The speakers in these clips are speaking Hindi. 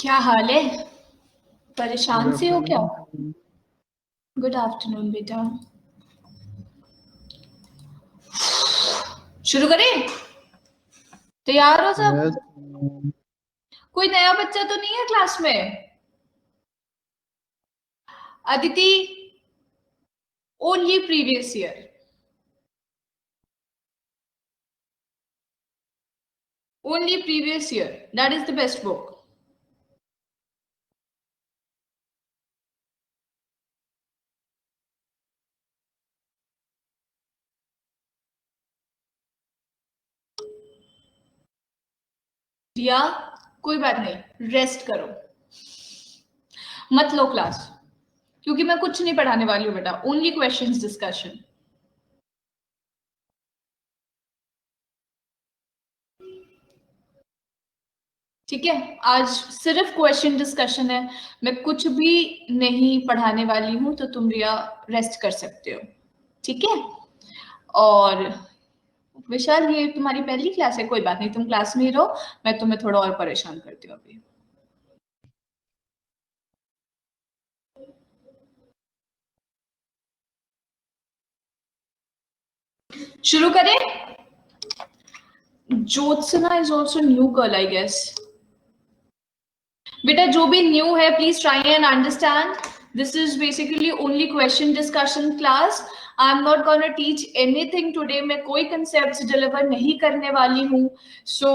क्या हाल है? परेशान गुड से हो क्या? आफ्टरनून। गुड आफ्टरनून बेटा। शुरू करें? तैयार हो सब? यस। कोई नया बच्चा तो नहीं है क्लास में? Aditi, only previous year. Only previous year, that is the best book. Riya, कोई बात नहीं, रेस्ट करो, मत लो क्लास, क्योंकि मैं कुछ नहीं पढ़ाने वाली हूँ बेटा, ओनली क्वेश्चंस डिस्कशन। ठीक है, आज सिर्फ क्वेश्चन डिस्कशन है, मैं कुछ भी नहीं पढ़ाने वाली हूं, तो तुम रिया रेस्ट कर सकते हो। ठीक है? और विशाल, ये तुम्हारी पहली क्लास है, कोई बात नहीं, तुम क्लास में ही रहो, मैं तुम्हें थोड़ा और परेशान करती हूँ अभी। शुरू करें? Jyotsna is also new girl I guess. बेटा जो भी न्यू है, please try and understand, this is basically only question discussion class. I am not gonna teach anything today, मैं कोई कंसेप्ट डिलीवर नहीं करने वाली हूँ। सो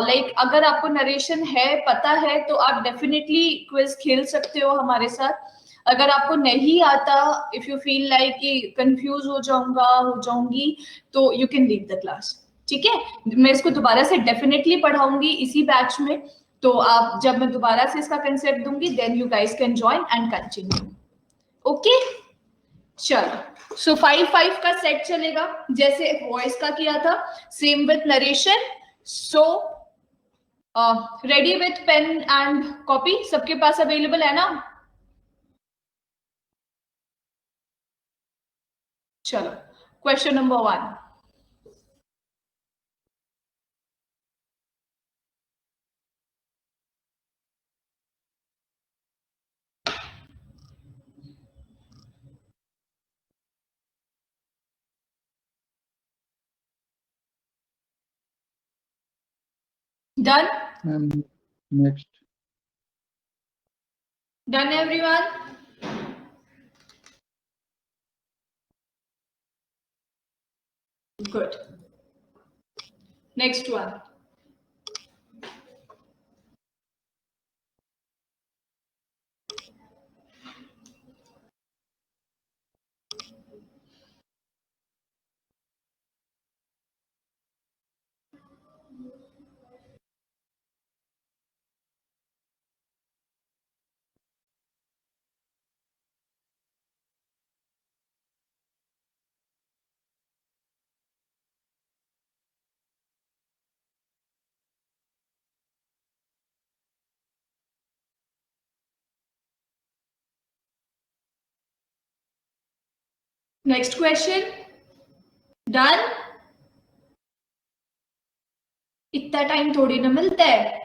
लाइक अगर आपको नरेशन है, पता है, तो आप डेफिनेटली क्विज खेल सकते हो हमारे साथ। अगर आपको नहीं आता, इफ यू फील लाइक कि कंफ्यूज हो जाऊंगा, हो जाऊंगी, तो you can leave the class. ठीक है? मैं इसको दोबारा से डेफिनेटली पढ़ाऊंगी इसी बैच में, तो आप जब मैं दोबारा से इसका कंसेप्ट दूंगी, then you guys can join and continue. Okay, चलो। सो 5-5 का सेट चलेगा, जैसे वॉइस का किया था, same with narration. So ready with pen and copy, सबके पास अवेलेबल है ना? चलो, question number 1। Done? Next. Done everyone? Good. Next one. Next question. Done? इतना टाइम थोड़ी ना मिलता है।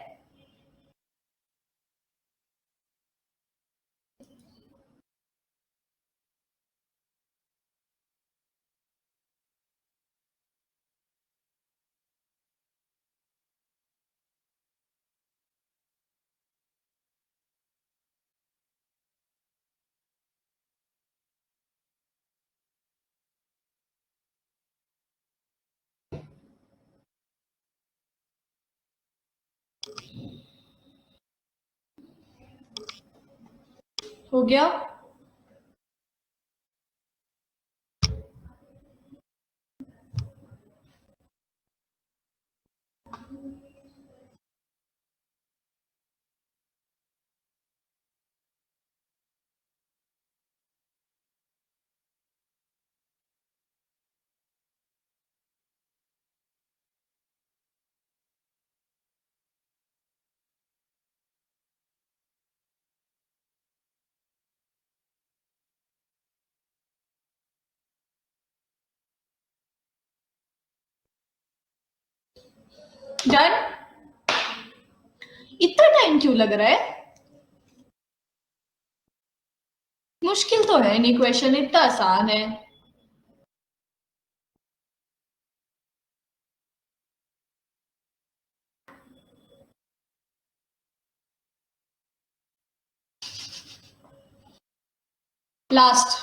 हो गया? डन? इतना टाइम क्यों लग रहा है? मुश्किल तो है नहीं, क्वेश्चन इतना आसान है। लास्ट,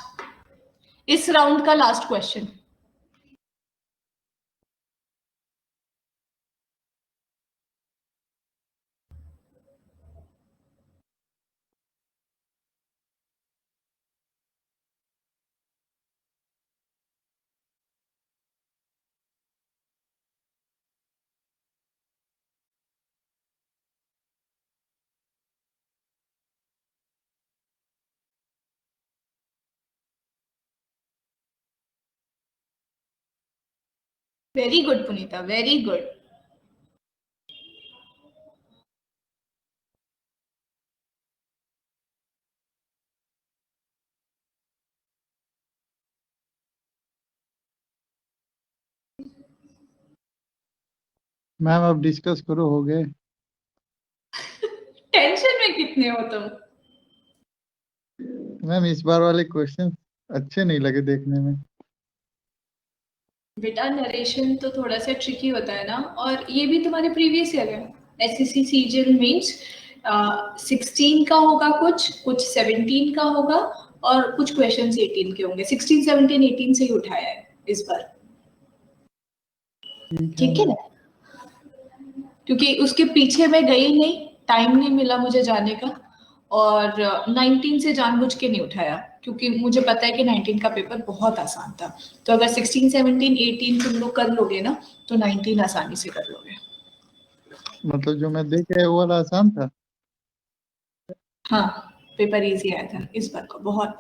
इस राउंड का लास्ट क्वेश्चन। वेरी गुड पुनीता, वेरी गुड। मैम अब डिस्कस करो, हो गए। टेंशन में कितने हो तुम? मैम इस बार वाले क्वेश्चन अच्छे नहीं लगे देखने में। बेटा नरेशन तो थोड़ा सा ट्रिकी होता है ना, और ये भी तुम्हारे प्रीवियस ईयर है। एसएससी सीजीएल मींस 16 का होगा, कुछ 17 का होगा, और कुछ क्वेश्चंस 18 के होंगे। 16 17 18 से ही उठाया है इस बार, ठीक है ना? क्योंकि उसके पीछे मैं गई नहीं, टाइम नहीं मिला मुझे जाने का, और 19 से जानबूझ के नहीं उठाया, क्योंकि मुझे पता है कि 19 का पेपर बहुत आसान था। तो अगर 16 17 18 तुम लोग कर लोगे ना, तो 19 आसानी से कर लोगे। मतलब जो मैं देख आया वो वाला आसान था। हाँ, पेपर इजी आया था इस बार को बहुत।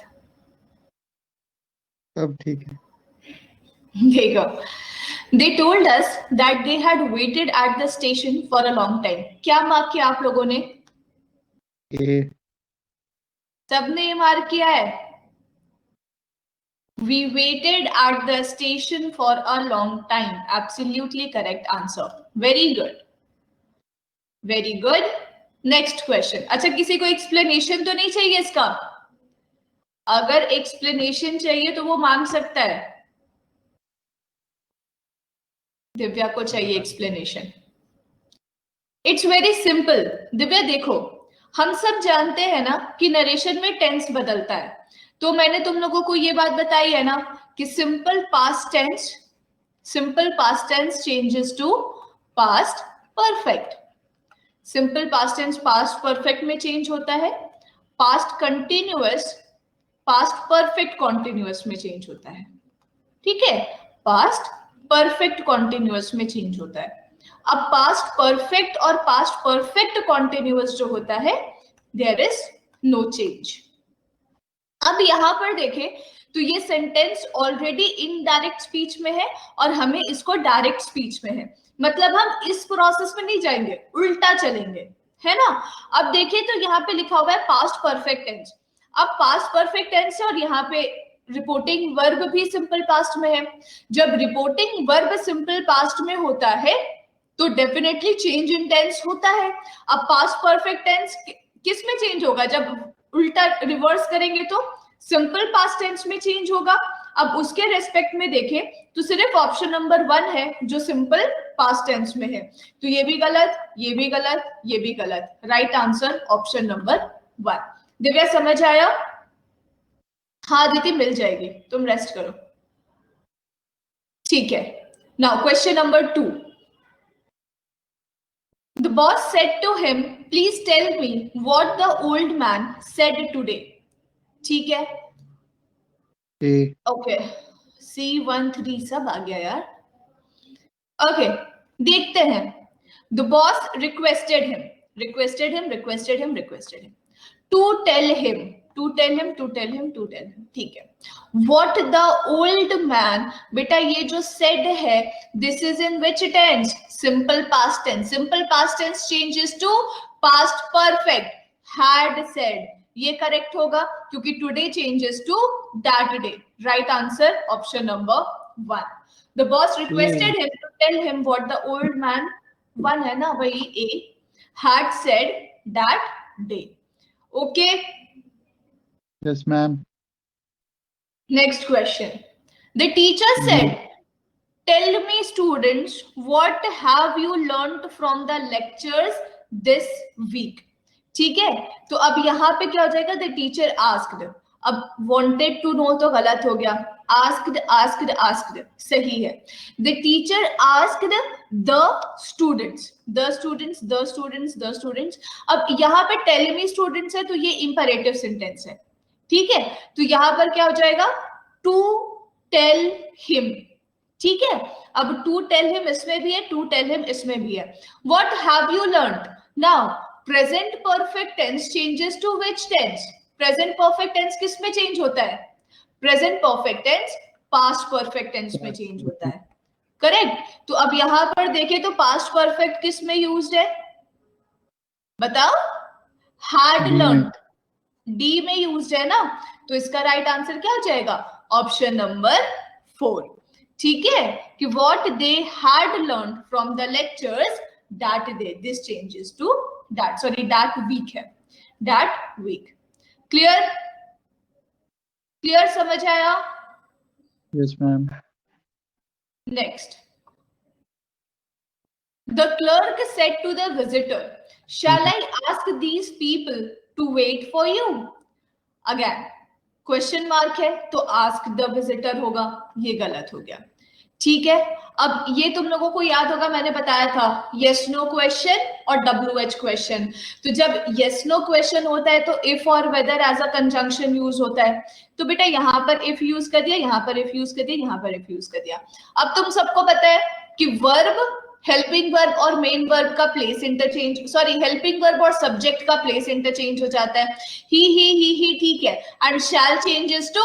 तब ठीक है। देखो, they told us that they had waited at the station for a long time। क्या मार्क किया आप लोगों ने? ए। सबने ये मार्क किया है। We waited at the station for a long time। Absolutely correct answer। Very good, very good। Next question। अच्छा, किसी को एक्सप्लेनेशन तो नहीं चाहिए इसका? अगर एक्सप्लेनेशन चाहिए तो वो मांग सकता है। दिव्या को चाहिए explanation. It's very simple. Divya देखो, हम सब जानते हैं ना कि नरेशन में टेंस बदलता है। तो मैंने तुम लोगों को ये बात बताई है ना कि simple past tense changes to past perfect. Simple past tense past perfect में चेंज होता है। Past continuous past perfect continuous में चेंज होता है। ठीक है, पास्ट परफेक्ट कॉन्टिन्यूअस में चेंज होता है। अब पास्ट परफेक्ट और पास्ट परफेक्ट कॉन्टिन्यूअस जो होता है, देयर इज नो चेंज। अब यहां पर देखें तो ये सेंटेंस ऑलरेडी इनडायरेक्ट स्पीच में है और हमें इसको डायरेक्ट स्पीच में है। मतलब हम इस प्रोसेस में नहीं जाएंगे, उल्टा चलेंगे, है ना? अब देखें तो यहाँ पे लिखा हुआ है पास्ट परफेक्ट टेंस। अब पास्ट परफेक्ट टेंस है और यहाँ पे रिपोर्टिंग वर्ब भी सिंपल पास्ट में है। जब रिपोर्टिंग वर्ब सिंपल पास्ट में होता है तो डेफिनेटली चेंज इन टेंस होता है। अब पास्ट परफेक्ट टेंस किस में चेंज होगा? जब उल्टा रिवर्स करेंगे तो सिंपल पास्ट टेंस में चेंज होगा। अब उसके रेस्पेक्ट में देखें तो सिर्फ ऑप्शन नंबर 1 है जो सिंपल पास्ट टेंस में है। तो ये भी गलत, ये भी गलत, ये भी गलत। Right answer option number 1। Divya समझ आया? हाँ दीदी मिल जाएगी, तुम रेस्ट करो। ठीक है, now question number 2। The boss said to him, please tell me what the old man said today। ठीक है, ए। ओके, C13 सब आ गया यार। ओके, देखते हैं। The boss requested him to tell him, ठीक है। What the old man, बेटा ये जो said है, this is in which tense? Simple past tense। Simple past tense changes to past perfect। Had said, ये करेक्ट होगा क्योंकि today changes to that day। Right answer option number 1। The boss requested him to tell him what the old man, 1 है ना, वही A। had said that day. Okay. Yes, ma'am. Next question. The teacher said, tell me students, what have you learned from the lectures this week? ठीक है, तो अब यहाँ पे क्या हो जाएगा? The teacher asked. अब wanted to know तो गलत हो गया. asked सही है. The teacher asked the students. अब यहाँ पे tell me students है तो ये imperative sentence है. ठीक है, तो यहाँ पर क्या हो जाएगा? To tell him. ठीक है, अब टू टेल हिम इसमें भी है, टू टेल हिम इसमें भी है. What have you learned? Now present perfect tense changes to which tense? Present perfect tense किस में चेंज होता है? Present perfect tense past perfect tense में चेंज होता है. करेक्ट. तो अब यहां पर देखें तो पास्ट परफेक्ट किस में यूज्ड है? बताओ. हैड लर्नड डी में यूज्ड है ना, तो इसका राइट आंसर क्या हो जाएगा? Option number 4. ठीक है, कि what they had learned from the lectures that day. This changes to that. Sorry, that week है. That week. Clear? Clear समझ आया? Yes, ma'am. Next. The clerk said to the visitor, shall I ask these people to wait for you? Again, question mark है तो आस्क द विजिटर होगा, ये गलत हो गया. ठीक है, अब ये तुम लोगों को याद होगा, मैंने बताया था यस नो क्वेश्चन और WH क्वेश्चन. तो जब यस नो क्वेश्चन होता है तो इफ और whether as a conjunction use होता है. तो बेटा यहाँ पर इफ यूज कर दिया, यहाँ पर इफ यूज कर दिया, यहाँ पर इफ यूज कर दिया. अब तुम सबको पता है कि वर्ब, हेल्पिंग वर्ब और मेन वर्ब का place interchange, sorry helping verb और सब्जेक्ट का प्लेस इंटरचेंज हो जाता है. ही ठीक है, and shall changes to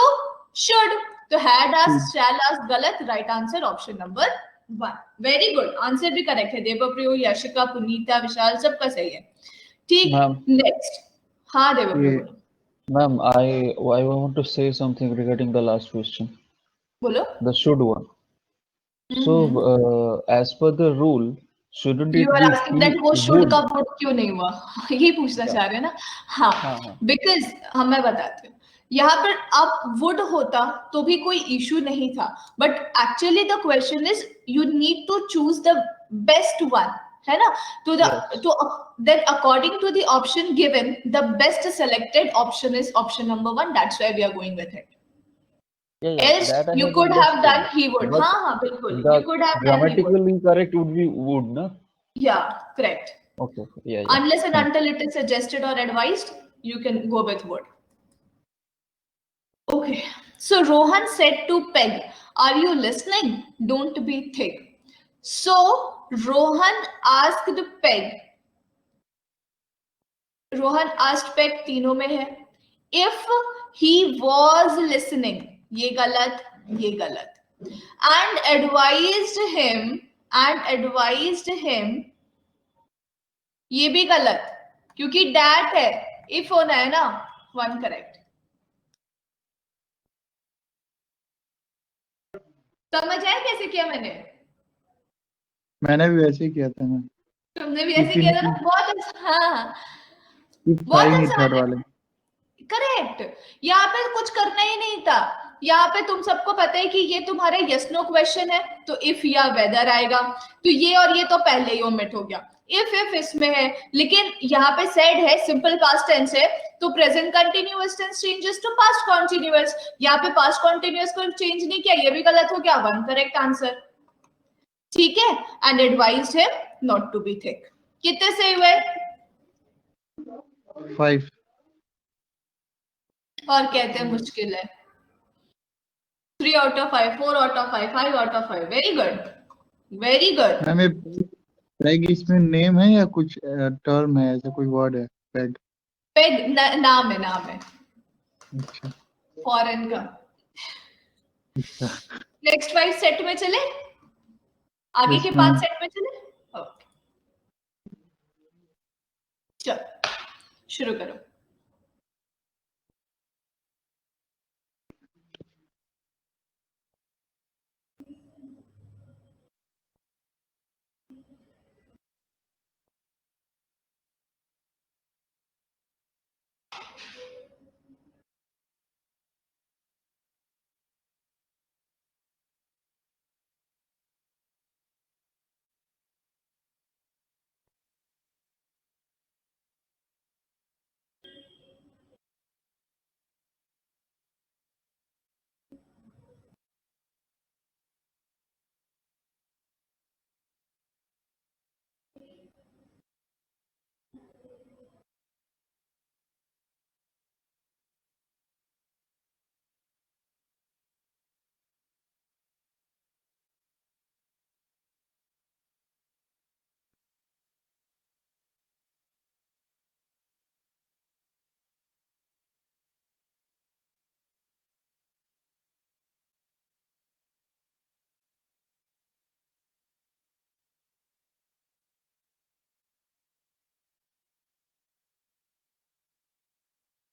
should. तो हैड आस्क्ड, शैल आस्क्ड गलत. Right answer option number 1. Very good, answer भी करेक्ट है. देवप्रियो, यशिका, पुनीता, विशाल सबका सही है. ठीक. नेक्स्ट. हाँ देवप्रियो. Ma'am, I want to say something regarding the last question. बोलो. The should one. So, as per the rule, shouldn't You it are be asking that वो should would? का would क्यों नहीं हुआ? ये पूछना चाह रहे हैं ना? हाँ, because मैं बताती हूँ. यहाँ पर अब would होता तो भी कोई issue नहीं था. But actually the question is you need to choose the best one, है ना? तो then according to the option given, the best selected option is option number 1. That's why we are going with it. Else you could have done he would. हाँ बिल्कुल. You could have done he would. Grammatically correct would be would, na? Yeah, correct. Okay. Yeah. Unless and until it is suggested or advised, you can go with would. Okay. So Rohan said to Peg, are you listening? Don't be thick. So Rohan asked Peg. Rohan asked Peg, तीनों में है. If he was listening, ये गलत, ये गलत. And advised him, ये भी गलत, क्योंकि डैट है. इफ होना है ना. 1 करेक्ट. समझ आया कैसे किया मैंने? मैंने भी वैसे ही किया था ना. तुमने भी ऐसे किया था ना. बहुत अच्छा. हाँ, बहुत अच्छा वाले. करेक्ट. यहाँ पे कुछ करना ही नहीं था. यहाँ पे तुम सबको पता है कि ये तुम्हारा यस नो क्वेश्चन है, तो इफ या वेदर आएगा. तो ये और ये तो पहले ही ओमिट हो गया. इफ इसमें है, लेकिन यहाँ पे सेड है, सिंपल पास्ट टेंस है, तो present continuous tense changes to past continuous. यहाँ पे पास्ट कंटिन्यूअस को चेंज नहीं किया, ये भी गलत हो गया. 1 करेक्ट आंसर. ठीक है. And advised him not to be thick. कितने सही हुए? 5. और कहते हैं मुश्किल है. 3 out of 5, 4 out of 5, 5 out of 5. Very good, very good. Ma'am peg इसमें नेम है या कुछ टर्म है, ऐसा कोई वर्ड है? पैग नाम है. अच्छा. फॉरेन का. नेक्स्ट 5 सेट में चले, आगे के 5 सेट में चले. ओके, चलो शुरू करो.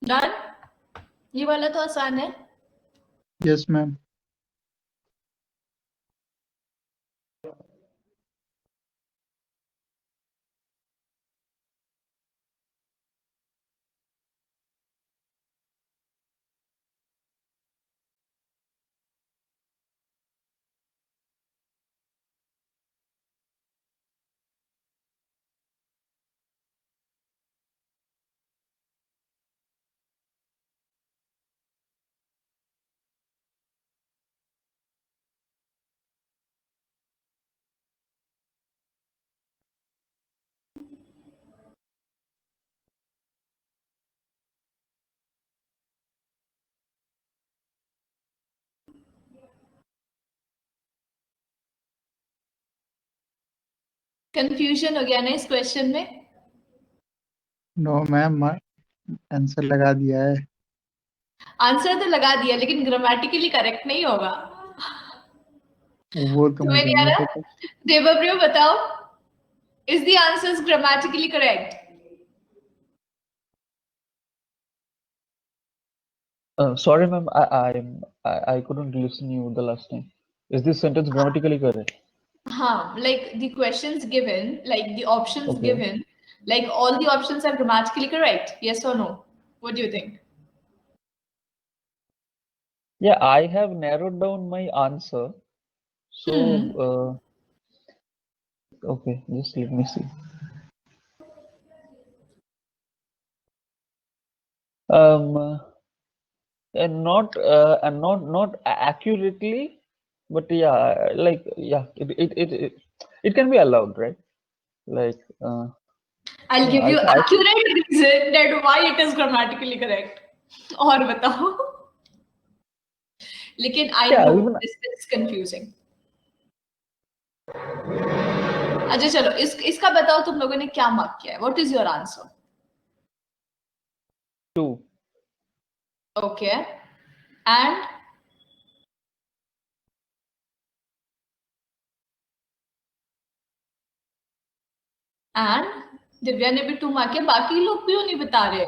डन? ये वाला तो आसान है. Yes ma'am. कंफ्यूजन हो गया ना इस क्वेश्चन में? नो मैम, आंसर लगा दिया है. आंसर तो लगा दिया, लेकिन ग्रामेटिकली करेक्ट नहीं होगा. वो तो तुम्हें मुझे नहीं आ नहीं रहा? पता. देवप्रियो बताओ, is the answers grammatically correct? Sorry, ma'am, I couldn't listen you the last time. Is this sentence grammatically correct? हाँ, like the questions given, like the options Okay. given, like all the options are grammatically correct. Yes or no? What do you think? Yeah, I have narrowed down my answer. So, okay, just let me see. And not accurately, but yeah, like yeah, it can be allowed, right? Like, I'll no, give I you think accurate reason that why it is grammatically correct. और बताओ. लेकिन I yeah, know even this is confusing. अच्छा चलो, इसका बताओ तुम लोगों ने क्या मार्क किया है? What is your answer? 2. Okay. And Divya ने भी 2 मार्क किया. बाकी लोग क्यों नहीं बता रहे?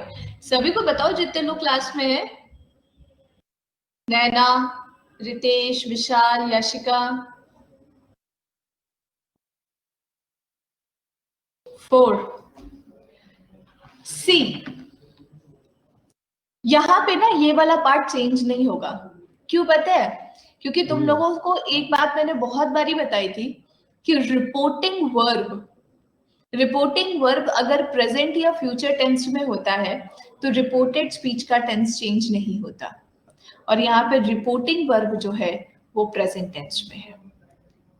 सभी को बताओ जितने लोग क्लास में है. नैना, रितेश, विशाल, यशिका. 4. सी, यहां पे ना ये वाला पार्ट चेंज नहीं होगा. क्यों पता है? क्योंकि तुम लोगों को एक बात मैंने बहुत बारी बताई थी कि रिपोर्टिंग वर्ब अगर प्रेजेंट या फ्यूचर टेंस में होता है तो रिपोर्टेड स्पीच का टेंस चेंज नहीं होता. और यहाँ पे रिपोर्टिंग वर्ब जो है वो प्रेजेंट टेंस में है.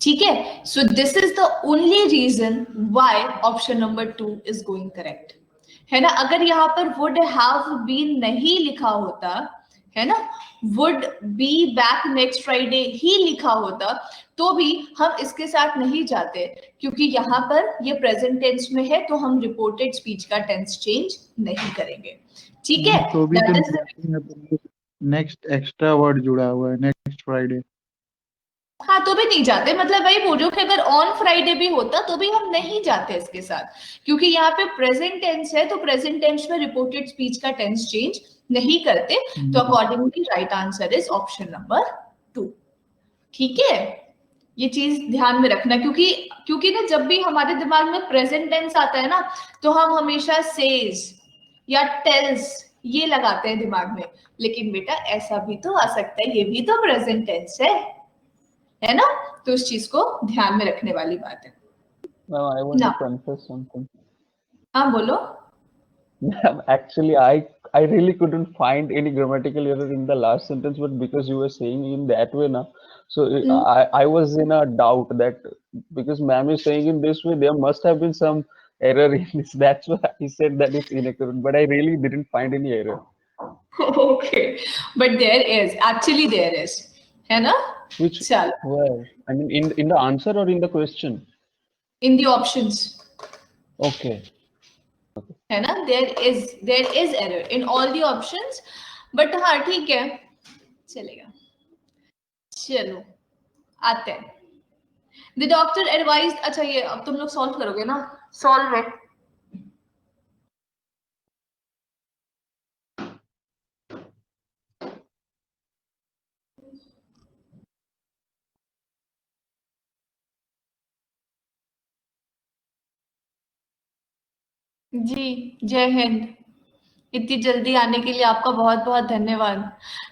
ठीक है? So this is the only reason why option number 2 is going correct. है ना? अगर यहाँ पर वुड हैव बीन नहीं लिखा होता, है ना, would be back next Friday ही लिखा होता, तो भी हम इसके साथ नहीं जाते, क्योंकि यहाँ पर ये प्रेजेंट टेंस में है, तो हम रिपोर्टेड स्पीच का टेंस चेंज नहीं करेंगे. ठीक है? तो भी तो That is the next extra word जुड़ा हुआ है, नेक्स्ट फ्राइडे. हाँ, तो भी नहीं जाते. मतलब वही बोल रही हूँ कि अगर ऑन फ्राइडे भी होता तो भी हम नहीं जाते इसके साथ, क्योंकि यहाँ पे प्रेजेंट टेंस है, तो प्रेजेंट टेंस में रिपोर्टेड स्पीच का टेंस चेंज नहीं करते. तो accordingly right answer is option number 2. ठीक है? ये चीज ध्यान में रखना, क्योंकि ना जब भी हमारे दिमाग में प्रेजेंट टेंस आता है ना, तो हम हमेशा सेज या टेल्स ये लगाते हैं दिमाग में, लेकिन बेटा ऐसा भी तो आ सकता है, ये भी तो प्रेजेंट टेंस है ना? तो उस चीज को ध्यान में रखने वाली बात है Ma'am, I want to ना। confess something. हाँ बोलो। Ma'am, actually, I really couldn't find any grammatical error in the last sentence, but because you were saying in that way now, so I was in a doubt that because ma'am is saying in this way, there must have been some error in this. That's why I said that it's inaccurate, but I really didn't find any error. Okay, but there is, actually there is, है ना? Which चलो, where? I mean, in the answer or in the question? in the options, Okay. है ना? there is error in all the options, but हाँ ठीक है, चलेगा। चलो आते हैं। The doctor advised, अच्छा ये अब तुम लोग सॉल्व करोगे ना? सॉल्व है। जी जय हिंद। इतनी जल्दी आने के लिए आपका बहुत बहुत धन्यवाद।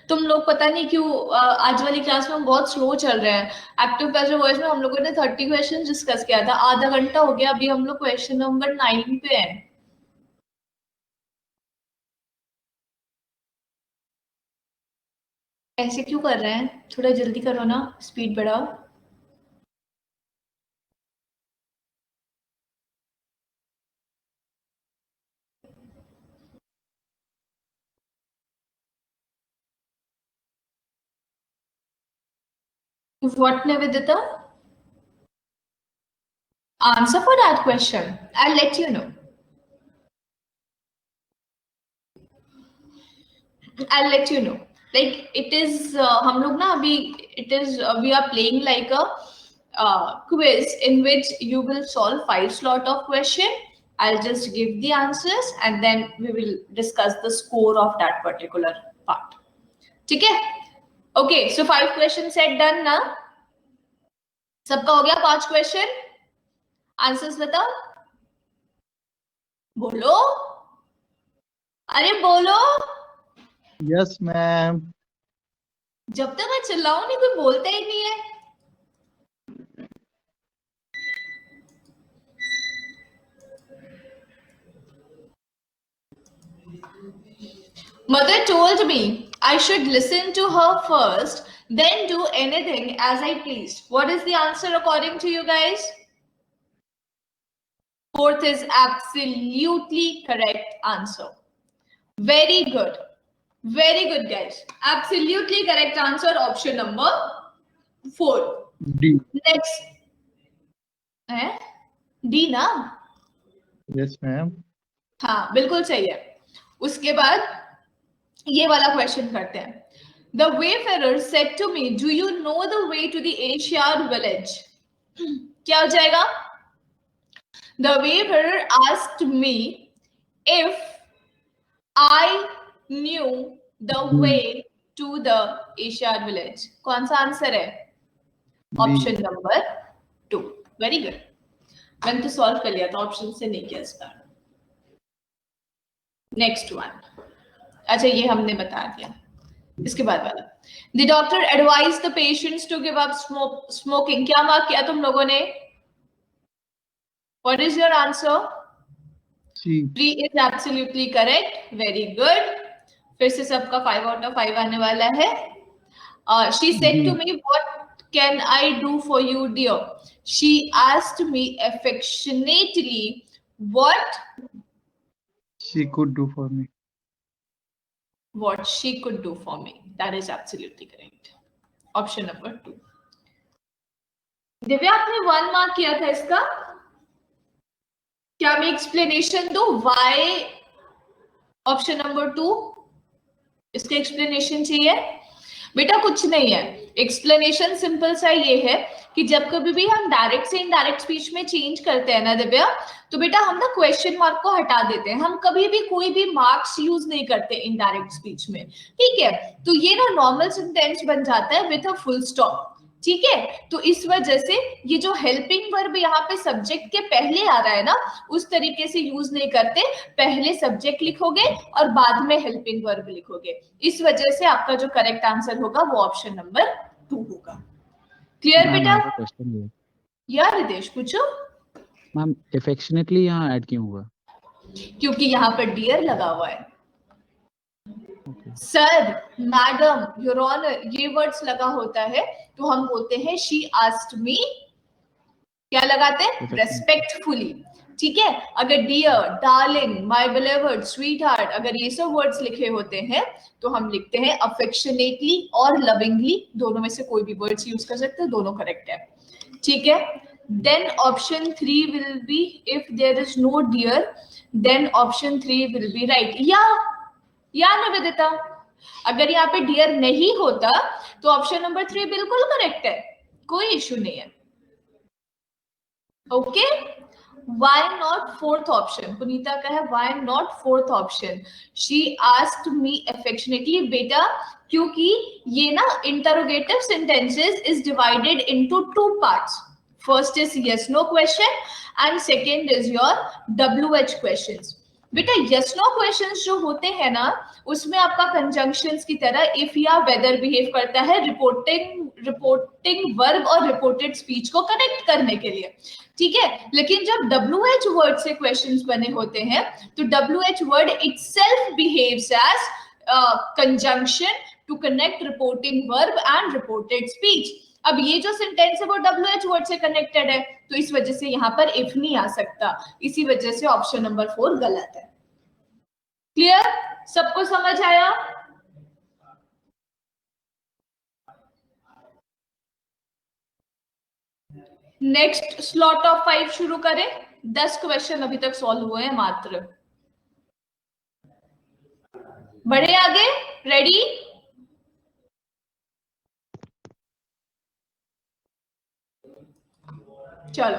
तुम लोग पता नहीं क्यों आज वाली क्लास में हम बहुत स्लो चल रहे हैं। एक्टिव पैसिव वॉइस में हम लोगों ने 30 क्वेश्चन डिस्कस किया था, आधा घंटा हो गया, अभी हम लोग क्वेश्चन नंबर 9 पे हैं। ऐसे क्यों कर रहे हैं? थोड़ा जल्दी करो ना, स्पीड बढ़ाओ। What, Nivedita? Answer for that question. I'll let you know. I'll let you know. Like it is, हम लोग ना अभी it is we are playing like a quiz in which you will solve 5 slot of question. I'll just give the answers and then we will discuss the score of that particular part. ठीक है? Okay, so 5 questions set done ना? सबका हो गया 5 क्वेश्चन? आंसर्स बताओ, बोलो, अरे बोलो। Yes ma'am. जब तक मैं चिल्लाऊं नहीं कोई बोलता ही नहीं है। Mother told me I should listen to her first, then do anything as I pleased. What is the answer according to you guys? Fourth is absolutely correct answer. Very good. Very good, guys. Absolutely correct answer, option number 4. D. Next. D ना? Yes ma'am. हाँ बिल्कुल सही है। उसके बाद ये वाला क्वेश्चन करते हैं। The wayfarer said to me, "Do you know the way to the Asiad village?" क्या हो जाएगा? The wayfarer asked me if I knew the way to the Asiad village. कौन सा आंसर है? Option number 2. Very good. मैंने तो सॉल्व कर लिया था, ऑप्शन से नहीं किया इस बार। नेक्स्ट वन, अच्छा ये हमने बता दिया। इसके बाद वाला, the doctor advise the patients to give up smoking. क्या मार्क किया तुम लोगों ने? What is your answer? C is absolutely correct. Very good. फिर से सबका 5 आउट ऑफ 5 आने वाला है। She said to me, what can I do for you dear? She asked me affectionately what she could do for me. What she could do for me. That is absolutely correct. Option number 2. Divya आपने 1 मार्क किया था इसका। क्या मैं एक्सप्लेनेशन दूं? Why option number 2? इसका एक्सप्लेनेशन चाहिए? बेटा कुछ नहीं है, एक्सप्लेनेशन सिंपल सा ये है कि जब कभी भी हम डायरेक्ट से इनडायरेक्ट स्पीच में चेंज करते हैं ना दिव्या, तो बेटा हम ना क्वेश्चन मार्क को हटा देते हैं। हम कभी भी कोई भी मार्क्स यूज नहीं करते इनडायरेक्ट स्पीच में, ठीक है? तो ये ना नॉर्मल सेंटेंस बन जाता है विथ अ फुल स्टॉप। ठीक है, तो इस वजह से ये जो हेल्पिंग वर्ब यहाँ पे सब्जेक्ट के पहले आ रहा है ना, उस तरीके से यूज नहीं करते, पहले सब्जेक्ट लिखोगे और बाद में हेल्पिंग वर्ब लिखोगे। इस वजह से आपका जो करेक्ट आंसर होगा वो ऑप्शन नंबर 2 होगा। क्लियर बेटा? मैम क्वेश्चन है यार रितेश पूछो। मैम, अफेक्शनेटली यहाँ ऐड क्यों हुआ? क्योंकि यहाँ पर डियर लगा हुआ है। Okay sir, madam, your honour, ये वर्ड्स लगा होता है तो हम बोलते हैं शी आस्क्ड मी, क्या लगाते हैं? रेस्पेक्टफुली। ठीक है, अगर dear, darling, my beloved, sweet heart, अगर ये सब वर्ड्स लिखे होते हैं तो हम लिखते हैं अफेक्शनेटली और लविंगली, दोनों में से कोई भी वर्ड्स यूज कर सकते हैं, दोनों करेक्ट है। ठीक है, then option 3 will be, if there is no dear then option 3 will be right. या निवेदिता, अगर यहाँ पे डियर नहीं होता तो ऑप्शन नंबर 3 बिल्कुल करेक्ट है, कोई इश्यू नहीं है। Okay, why not fourth option? पुनीता का है why not fourth option? She asked me affectionately, बेटा क्योंकि ये ना interrogative sentences is divided into 2 parts. First is yes no question and second is your WH questions. बेटा यस नो क्वेश्चंस जो होते हैं ना, उसमें आपका कंजंक्शंस की तरह इफ या वेदर बिहेव करता है रिपोर्टिंग वर्ब और रिपोर्टेड स्पीच को कनेक्ट करने के लिए। ठीक है, लेकिन जब WH वर्ड से क्वेश्चंस बने होते हैं तो WH word itself behaves as conjunction to connect reporting verb and reported speech. अब ये जो सेंटेंस है वो WH वर्ड से कनेक्टेड है, तो इस वजह से यहाँ पर इफ नहीं आ सकता, इसी वजह से ऑप्शन नंबर 4 गलत है। क्लियर? सबको समझ आया? नेक्स्ट स्लॉट ऑफ 5 शुरू करें। 10 क्वेश्चन अभी तक सॉल्व हुए हैं मात्र। बढ़े आगे? रेडी? चलो,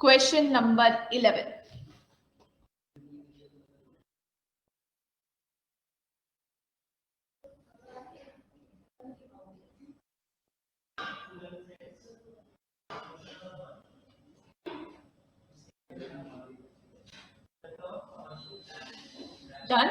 क्वेश्चन नंबर 11। डन?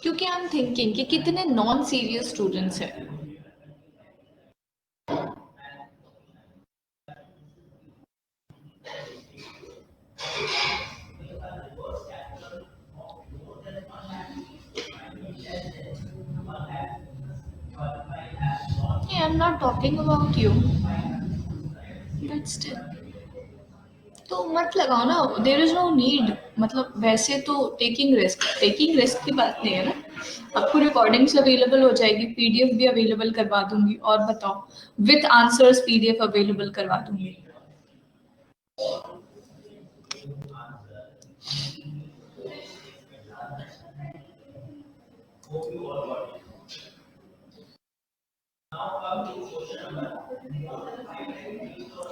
क्योंकि आई एम थिंकिंग कि कितने नॉन सीरियस स्टूडेंट्स हैं। I'm not talking about you, but still, तो मत लगाओ ना, देयर इज नो नीड। मतलब वैसे तो टेकिंग रिस्क की बात नहीं है ना। आपको रिकॉर्डिंग्स अवेलेबल हो जाएगी, पीडीएफ भी अवेलेबल करवा दूंगी, और बताओ विथ आंसर्स पीडीएफ अवेलेबल करवा दूंगी।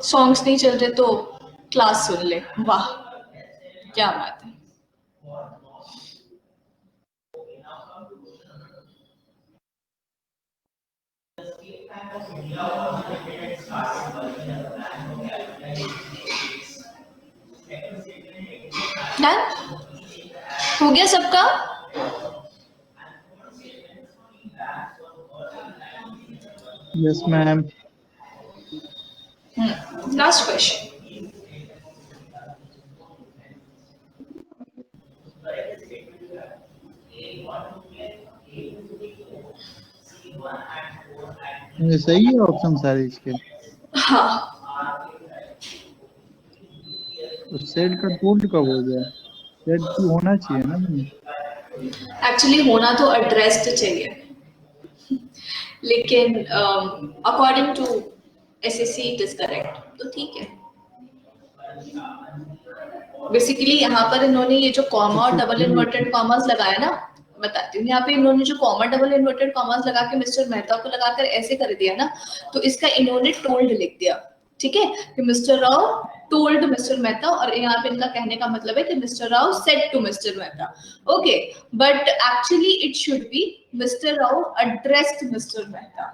सॉन्ग्स नहीं चल रहे तो क्लास सुन ले। वाह क्या बात है। डन हो गया सबका? Yes ma'am. Last question. ये सही है ऑप्शन सारे इसके. हाँ, तो सेट का टोल्ड कब हो गया? सेट टू होना चाहिए ना. एक्चुअली होना तो एड्रेस्ड चाहिए, लेकिन according to SSC it is correct, तो ठीक है. बेसिकली यहाँ पर इन्होंने ये जो कॉमा और डबल इन्वर्टेड कॉमास लगाया ना, बताती हूँ. यहाँ पे इन्होंने जो कॉमा डबल इन्वर्टेड कॉमास लगा के मिस्टर मेहता को लगाकर ऐसे कर दिया ना, तो इसका इन्होंने टोल्ड लिख दिया. ठीक है, कि Mr Rao told Mr Mehta, और यहाँ पे इनका कहने का मतलब है कि Mr Rao said to Mr Mehta. Okay, but actually it should be Mr Rao addressed Mr Mehta.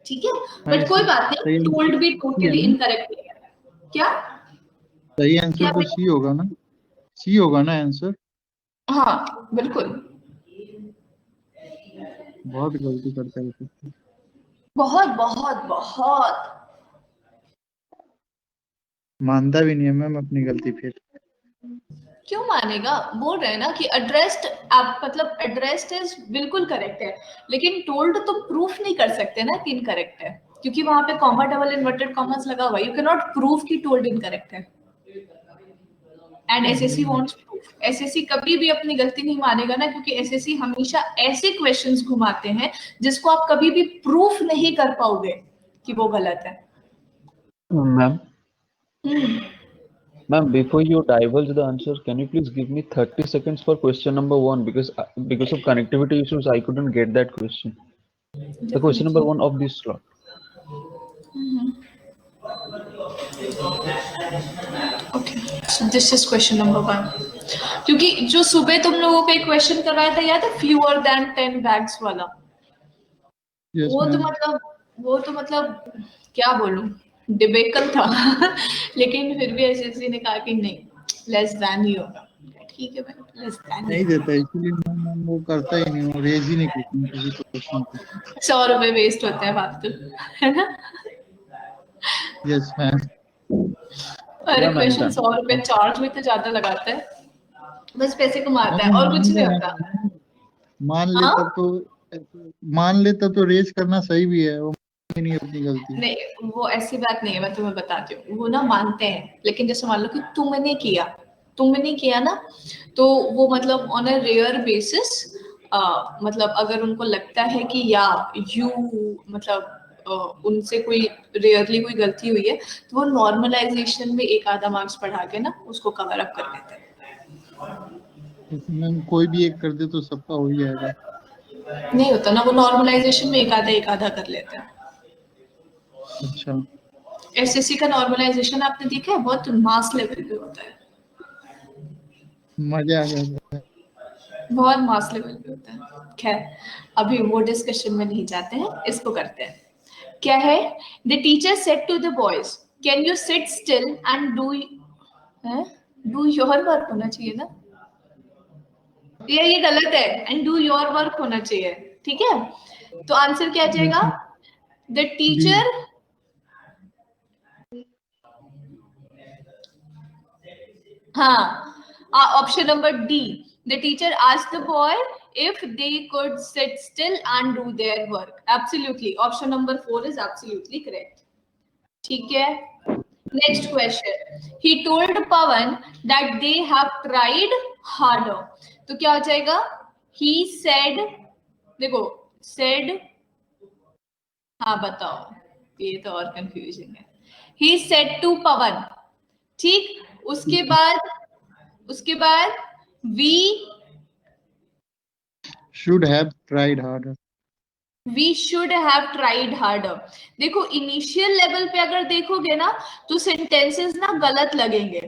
ठीक है, बट कोई बात नहीं, टोल्ड भी टोटली इनकरेक्ट है. क्या सही आंसर तो सी होगा ना. सी होगा ना आंसर. हाँ बिल्कुल. बहुत गलती करता है. बहुत बहुत बहुत. मानता भी नहीं है मैम अपनी गलती. फिर क्यों मानेगा? बोल रहे हैं ना कि एड्रेस्ड, आप मतलब एड्रेस्ड इज बिल्कुल करेक्ट है, लेकिन टोल्ड तो प्रूफ नहीं कर सकते ना कि इनकरेक्ट है, क्योंकि वहां पे कॉमा डबल इन्वर्टेड कॉमास लगा हुआ. यू कैन नॉट प्रूव कि टोल्ड इनकरेक्ट है. And SSC wants proof. SSC कभी भी अपनी गलती नहीं मानेगा ना, क्योंकि एसएससी हमेशा ऐसे क्वेश्चंस घुमाते हैं जिसको आप कभी भी प्रूफ नहीं कर पाओगे कि वो गलत है. Ma'am, ma'am, before you divulge the answer, can you please give me 30 seconds for question number 1, because of connectivity issues I couldn't get that question. The question number 1 of this slot. Okay, so this is question number 1. क्योंकि जो सुबह तुम लोगों को एक क्वेश्चन करवाया था, याद है, फ्यूअर देन 10 बैग्स वाला. Yes, वो तो ma'am. मतलब क्या बोलूं, डिबेकल था. लेकिन फिर भी एसएससी ने कहा कि नहीं, लेस देन ही होगा. ठीक है भाई, लेस देन नहीं देता, इसलिए मैम वो करता ही नहीं. वो रेज ही नहीं करता किसी क्वेश्चन को. 100 रुपए वेस्ट होते हैं फालतू, है ना. Yes ma'am. अरे क्वेश्चन 100 रुपए चार्ज भी तो ज्यादा लगाता है, बस पैसे कमाता है और कुछ नहीं होता. मान ले तब तो रेज करना सही भी है. वो नहीं अपनी गलती. नहीं, वो ऐसी बात नहीं है, मैं तुम्हें बताती हूँ. वो ना मानते हैं, लेकिन जैसे मान लो कि तुमने किया ना, तो वो मतलब ऑन अ रेयर बेसिस, मतलब अगर उनको लगता है कि या यू मतलब उनसे कोई रेयरली कोई गलती हुई है, तो वो नॉर्मलाइजेशन में एक आधा मार्क्स बढ़ा के ना उसको कवर अप कर देते हैं. मैम कोई भी एक कर दे तो सबका हो ही जाएगा. नहीं होता ना, वो नॉर्मलाइजेशन में एक आधा कर लेते हैं. अच्छा. एसएससी का नॉर्मलाइजेशन आपने देखा है, बहुत मास लेवल पे होता है. मजा आ जाता है. बहुत मास लेवल पे होता है. खैर, अभी वो डिस्कशन में नहीं जाते हैं, इसको करते हैं. क्या है? The teacher said to the boys, can you sit still and do your work होना चाहिए ना, ये गलत है. एंड डू योर वर्क होना चाहिए. ठीक है, तो आंसर क्या आ जाएगा? द टीचर, हाँ, option number D. The teacher asked the boy if they could sit still and do their work. Absolutely. Option number 4 is absolutely correct. ठीक है. Next question. He told Pawan that they have tried harder. तो क्या हो जाएगा? He said, देखो, said, हाँ बताओ, ये तो और कंफ्यूजिंग है. He said to Pawan. ठीक, उसके बाद we should have tried harder. We should have tried harder. देखो, इनिशियल लेवल पे अगर देखोगे ना तो सेंटेंसेस ना गलत लगेंगे.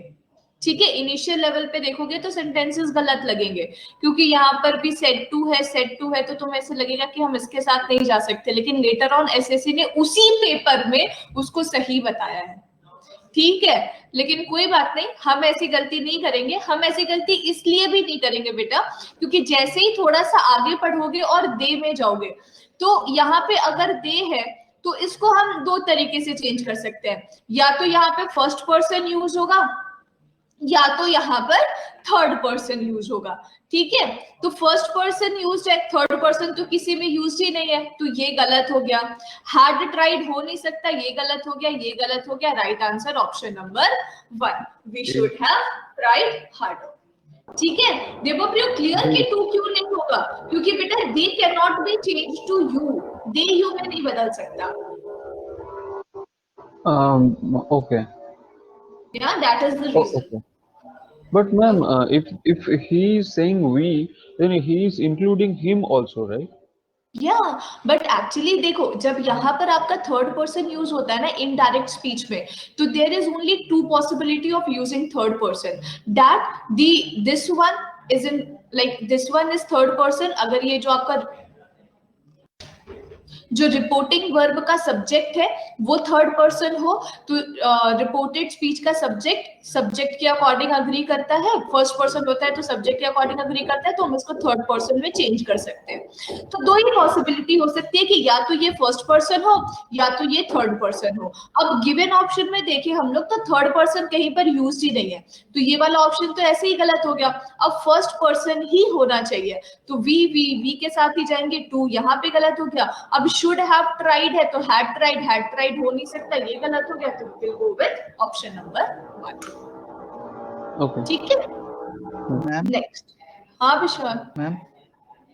ठीक है, इनिशियल लेवल पे देखोगे तो सेंटेंसेस गलत लगेंगे, क्योंकि यहाँ पर भी सेड टू है, तो तुम्हें ऐसे लगेगा कि हम इसके साथ नहीं जा सकते, लेकिन लेटर ऑन एसएससी ने उसी पेपर में उसको सही बताया है. ठीक है, लेकिन कोई बात नहीं, हम ऐसी गलती नहीं करेंगे. हम ऐसी गलती इसलिए भी नहीं करेंगे बेटा, क्योंकि जैसे ही थोड़ा सा आगे पढ़ोगे और दे में जाओगे, तो यहाँ पे अगर दे है तो इसको हम दो तरीके से चेंज कर सकते हैं, या तो यहाँ पे फर्स्ट पर्सन यूज होगा या तो यहाँ पर थर्ड पर्सन यूज होगा। ठीक है, तो फर्स्ट पर्सन यूज है, थर्ड पर्सन तो किसी में यूज ही नहीं है, तो ये गलत हो गया। हैड ट्राइड हो नहीं सकता, ये गलत हो गया, ये गलत हो गया। Right answer option number 1, we should have tried harder. ठीक है, देवप्रिय क्लियर कि 2 क्यों नहीं होगा? क्योंकि बेटा they can not be change to you, they you में नहीं बदल सकता। Okay. Yeah, that is the reason. Okay. But ma'am, if he is saying we, then he is including him also, right? Yeah, but actually देखो, जब यहाँ पर आपका थर्ड पर्सन यूज होता है ना इनडायरेक्ट स्पीच में, तो there is only 2 possibility of using third person, that this one is in like this one is third person. अगर ये जो आपका जो रिपोर्टिंग वर्ब का सब्जेक्ट है वो थर्ड पर्सन हो, तो रिपोर्टेड स्पीच का सब्जेक्ट के अकॉर्डिंग अग्री करता है, फर्स्ट पर्सन होता है तो सब्जेक्ट के अकॉर्डिंग अग्री करता है, तो हम इसको थर्ड पर्सन में चेंज कर सकते हैं। तो दो ही पॉसिबिलिटी हो सकती है कि या तो ये फर्स्ट पर्सन हो या तो ये थर्ड पर्सन हो। अब गिवन ऑप्शन में देखिए हम लोग, तो थर्ड पर्सन कहीं पर यूज ही नहीं है, तो ये वाला ऑप्शन तो ऐसे ही गलत हो गया। अब फर्स्ट पर्सन ही होना चाहिए, तो वी के साथ ही जाएंगे, 2 यहाँ पे गलत हो गया। अब शुड हैव ट्राइड है तो हैड ट्राइड हो नहीं सकता, ये गलत हो गया, तो will go with option number 1। Okay. ठीक है, मैम नेक्स्ट। हाँ विश्वास मैम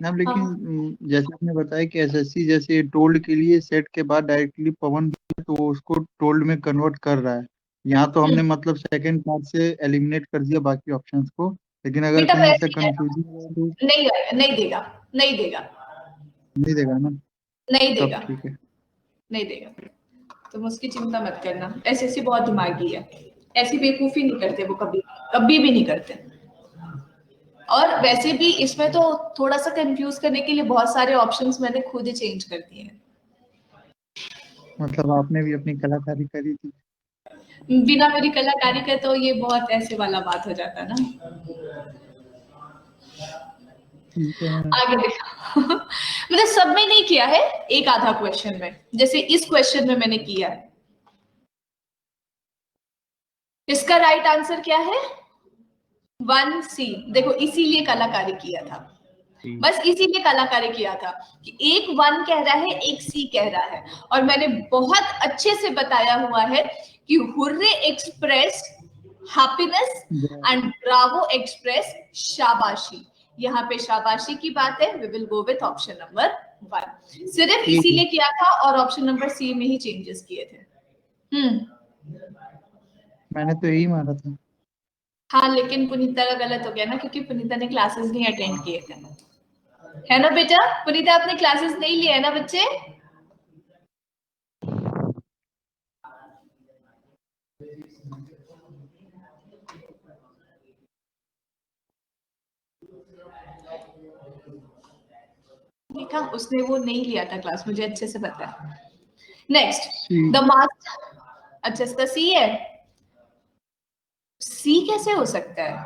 मैम लेकिन जैसे आपने बताया कि एसएससी जैसे टोल्ड के लिए सेट के बाद डायरेक्टली पवन तो वो उसको टोल्ड में कन्वर्ट कर रहा है। यहाँ तो हमने मतलब सेकंड पार्ट से एलिमिनेट कर दिया बाकी ऑप्शंस को, लेकिन अगर बेटा कहीं वैसे ऐसा ही है। कंफ्यूजन तो नहीं देगा नहीं देगा ना? नहीं तब देगा ठीक है। नहीं देगा, तुम उसकी चिंता मत करना। एसएससी बहुत दिमागी है, ऐसी बेवकूफी नहीं करते वो, कभी भी नहीं करते। और वैसे भी इसमें तो थोड़ा सा कंफ्यूज करने के लिए बहुत सारे ऑप्शंस मैंने खुद ही चेंज कर दिए हैं। मतलब आपने भी अपनी कलाकारी करी थी। बिना मेरी कलाकारी के तो ये बहुत ऐसे वाला बात हो जाता ना। ठीक है मैम। आगे देखो मतलब सब में नहीं किया है, एक आधा क्वेश्चन में, जैसे इस क्वेश्चन में मैंने किया है। इसका राइट आंसर क्या है? 1C। देखो इसीलिए कलाकारी किया था, बस इसीलिए कलाकारी किया था कि एक 1 कह रहा है, एक C कह रहा है, और मैंने बहुत अच्छे से बताया हुआ है कि hurray express happiness and bravo express शाबाशी। यहाँ पे शाबाशी की बात है, we will go with option number 1। सिर्फ इसीलिए किया था और ऑप्शन नंबर C में ही चेंजेस किए थे। मैंने तो यही माना था। हाँ, लेकिन पुनीता का गलत हो गया ना, क्योंकि पुनीता ने क्लासेस नहीं अटेंड किए थे, है ना बेटा? पुनीता आपने क्लासेस नहीं लिए है ना बच्चे? देखा, उसने वो नहीं लिया था क्लास, मुझे अच्छे से पता है। Next, the master. अच्छा, इसका C है। C कैसे हो सकता है?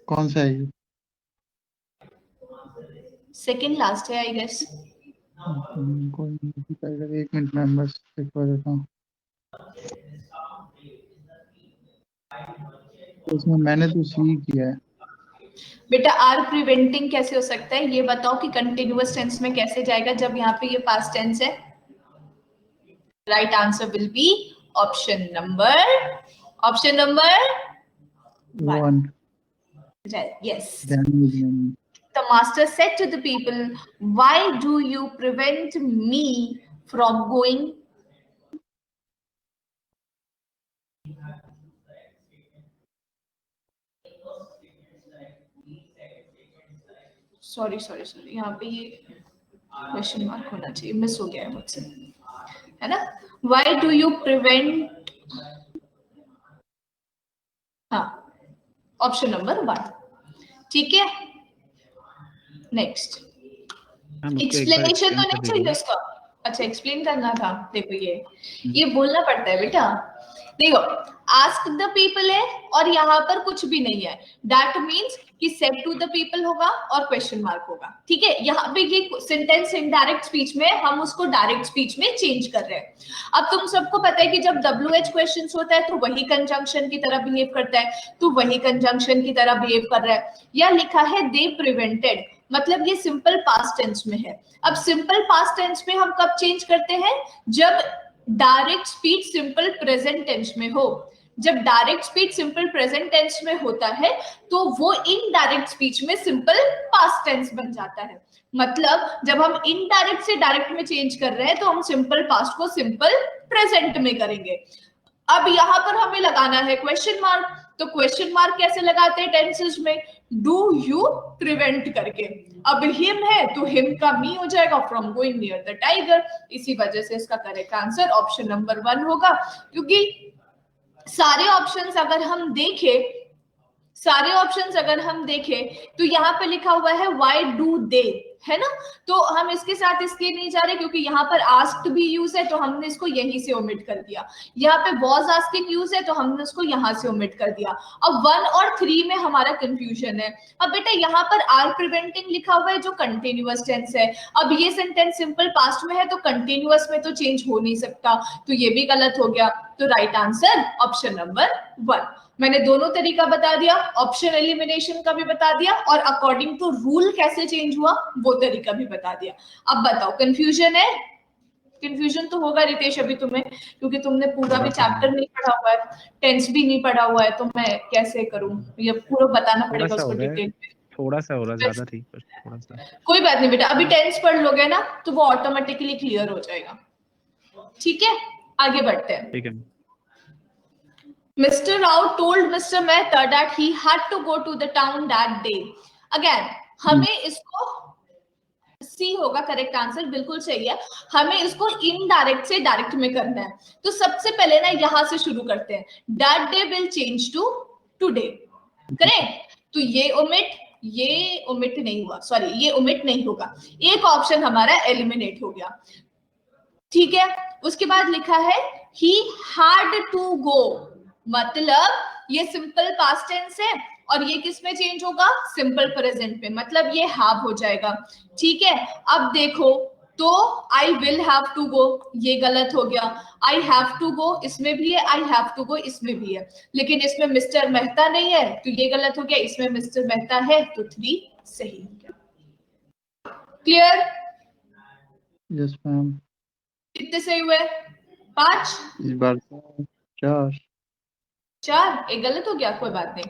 कौन सा है ये? सेकंड लास्ट है आई गेस। कोई नहीं करेगा, 1 मिनट में बस चेक कर देता हूँ। इसमें मैंने तो सी किया है। बेटा आर प्रिवेंटिंग कैसे हो सकता है, ये बताओ कि कंटिन्यूअस टेंस में कैसे जाएगा जब यहाँ पे ये पास्ट टेंस है? Right answer will be option number 1। Yes. The master said to the people, "Why do you prevent me from going?" Sorry. यहाँ पे ये क्वेश्चन मार्क होना चाहिए, मिस हो गया है मुझसे, है ना? Why do you prevent? हाँ, ऑप्शन नंबर 1। ठीक है, नेक्स्ट। एक्सप्लेनेशन तो नहीं चाहिए उसका? अच्छा एक्सप्लेन करना था। देखो ये बोलना पड़ता है बेटा। देखो आस्क द पीपल है और यहाँ पर कुछ भी नहीं है, दैट मीन्स कि सेड टू द पीपल होगा और क्वेश्चन मार्क होगा। ठीक है, यहाँ पे ये सेंटेंस इनडायरेक्ट स्पीच में, हम उसको डायरेक्ट स्पीच में चेंज कर रहे हैं। अब तुम सबको पता है कि जब WH क्वेश्चन होता है तो वही कंजंक्शन की तरह बिहेव करता है, तो वही कंजंक्शन की तरह बिहेव कर रहा है। या लिखा है दे प्रिवेंटेड, मतलब ये सिंपल पास्ट टेंस में है। अब सिंपल पास्ट टेंस में हम कब चेंज करते हैं, जब direct speech simple present tense में हो। जब direct speech simple present tense में होता है तो वो इनडायरेक्ट स्पीच में सिंपल पास्ट टेंस बन जाता है। मतलब जब हम इनडायरेक्ट से डायरेक्ट में चेंज कर रहे हैं तो हम सिंपल पास्ट को सिंपल प्रेजेंट में करेंगे। अब यहां पर हमें लगाना है क्वेश्चन मार्क, तो क्वेश्चन मार्क कैसे लगाते हैं टेंसेस में, डू यू प्रिवेंट करके। अब हिम है तो हिम का मी हो जाएगा from going near the tiger. इसी वजह से इसका करेक्ट आंसर ऑप्शन नंबर 1 होगा। क्योंकि सारे ऑप्शंस अगर हम देखें तो यहाँ पे लिखा हुआ है व्हाई डू दे, है ना। तो हम इसके साथ इसलिए नहीं जा रहे क्योंकि यहाँ पर आस्क्ड भी यूज है तो हमने इसको यहीं से ओमिट कर दिया। यहाँ पे वाज आस्किंग यूज है तो हमने उसको यहाँ से ओमिट कर दिया। अब 1 और 3 में हमारा कंफ्यूजन है। अब बेटा यहाँ पर आर प्रिवेंटिंग लिखा हुआ है जो कंटिन्यूअस टेंस है। अब ये सेंटेंस सिंपल पास्ट में है तो कंटिन्यूअस में तो चेंज हो नहीं सकता, तो ये भी गलत हो गया। तो राइट आंसर ऑप्शन नंबर 1। मैंने दोनों तरीका बता दिया, ऑप्शन एलिमिनेशन का भी बता दिया और अकॉर्डिंग टू रूल कैसे चेंज हुआ वो तरीका भी बता दिया। अब बताओ कंफ्यूजन है? कंफ्यूजन तो होगा रितेश अभी तुम्हें, क्योंकि तुमने पूरा भी चैप्टर नहीं पढ़ा हुआ है, टेंस भी नहीं पढ़ा हुआ है, तो मैं कैसे करूं, ये पूरा बताना पड़ेगा उसको डिटेल में। थोड़ा सा हो रहा है, ज्यादा ठीक, पर थोड़ा सा। कोई बात नहीं बेटा, अभी टेंस पढ़ लोगे ना तो वो ऑटोमेटिकली क्लियर हो जाएगा। ठीक है, आगे बढ़ते हैं। ठीक है। Mr. Rao told Mr. Mehta that he had to go to the town that day. Again, हमें इसको सी होगा करेक्ट आंसर, बिल्कुल सही है। हमें इसको इनडायरेक्ट से डायरेक्ट में करना है, तो सबसे पहले ना यहां से शुरू करते हैं। That day will change to today, correct. तो ये ओमिट नहीं हुआ, सॉरी ये ओमिट नहीं होगा, एक ऑप्शन हमारा एलिमिनेट हो गया। ठीक है, उसके बाद लिखा है he had to go, मतलब ये सिंपल पास्ट टेंस है और ये किस में चेंज होगा, सिंपल प्रेजेंट में, मतलब ये हैव हो जाएगा। ठीक है, अब देखो तो I will have to go ये गलत हो गया, आई हैव टू गो इसमें भी है, आई हैव टू गो इसमें भी है, लेकिन इसमें मिस्टर मेहता नहीं है तो ये गलत हो गया, इसमें मिस्टर मेहता है तो 3 सही हो गया। क्लियर? Yes ma'am. कितने सही हुए? 5? इस बार 4। 4, एक गलत हो गया, कोई बात नहीं।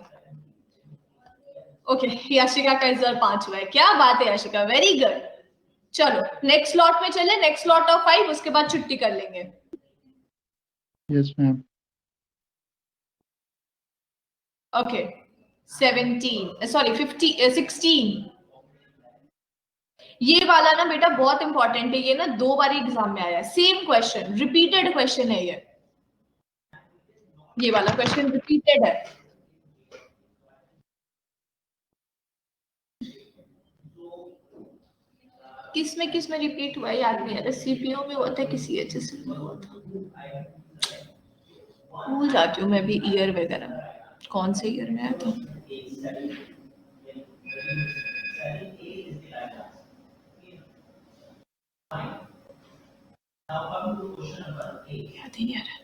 ओके, याशिका का इस बार 5 हुआ है, क्या बात है याशिका, वेरी गुड। चलो नेक्स्ट लॉट में चले, नेक्स्ट लॉट ऑफ 5, उसके बाद छुट्टी कर लेंगे। Yes ma'am. ओके 17 सॉरी 16 ये वाला ना बेटा बहुत इंपॉर्टेंट है, ये ना 2 बार एग्जाम में आया है, सेम क्वेश्चन, रिपीटेड क्वेश्चन है ये वाला क्वेश्चन रिपीटेड है। किस में रिपीट हुआ है याद नहीं आ रहा, सीपीयू में हुआ था किसी एचएस में हुआ था, भूल जाती हूँ मैं भी ईयर वगैरह, कौन से ईयर में आया था। याद ही नहीं आ रहा।